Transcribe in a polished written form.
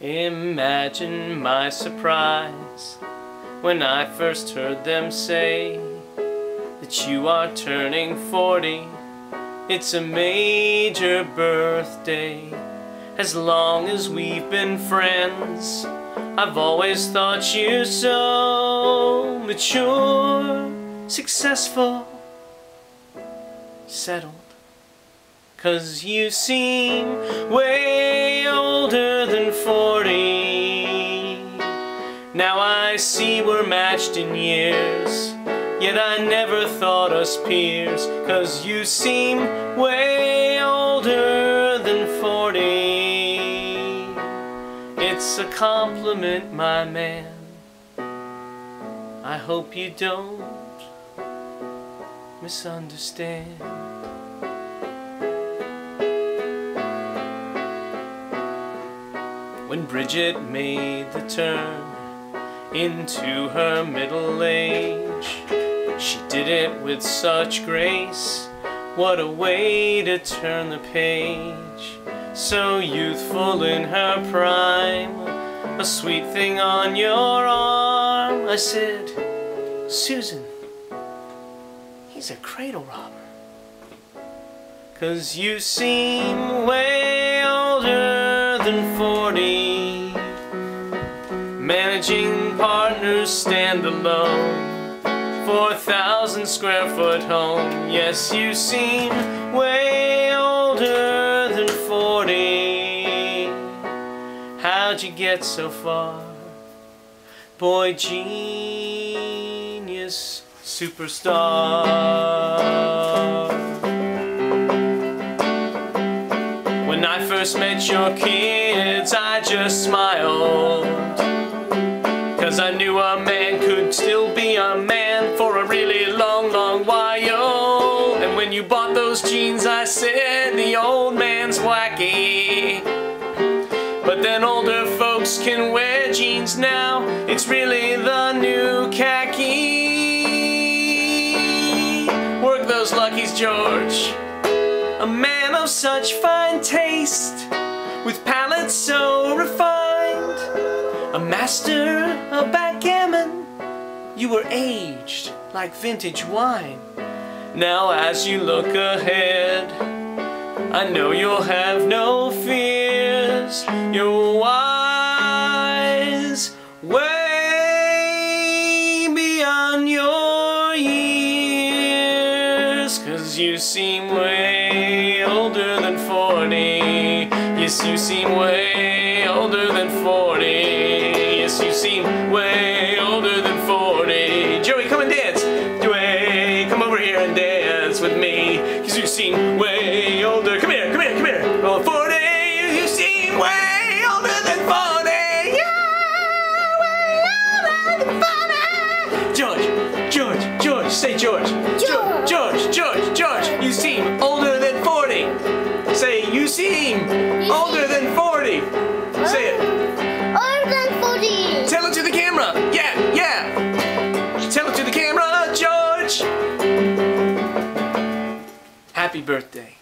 Imagine my surprise when I first heard them say that you are turning 40. It's a major birthday. As long as we've been friends, I've always thought you so mature, successful, settled. 'Cause you seem way older than 40. Now I see we're matched in years, yet I never thought us peers. 'Cause you seem way older than 40. It's a compliment, my man. I hope you don't misunderstand. When Bridget made the turn into her middle age, she did it with such grace. What a way to turn the page. So youthful in her prime, a sweet thing on your arm. I said, Susan, he's a cradle robber. 'Cause you seem way older than 40. Managing partners stand alone, 4,000 square foot home. Yes, you seem way older than 40. How'd you get so far? Boy genius, superstar. When I first met your kids, I just smiled, 'cause I knew a man could still be a man for a really long, long while. And when you bought those jeans, I said, the old man's wacky. But then older folks can wear jeans now. It's really the new khaki. Work those luckies, George. A man of such fine taste, with palate so refined, a master of backgammon. You were aged like vintage wine. Now as you look ahead, I know you'll have no fears. You're wise, way beyond your years. 'Cause you seem way older than 40. Yes, you seem way older than 40. Yes, you seem way older than 40. Joey, come and dance. Joey, come over here and dance with me. 'Cause you seem way older. Come here, come here, come here. Oh, 40, you seem way older than 40. Yeah, way older than 40. George, George, George, say George. George, George, George, George, you seem older than 40. Say, you seem older than 40. Say it. Older than 40. Tell it to the camera. Yeah, yeah. Tell it to the camera, George. Happy birthday.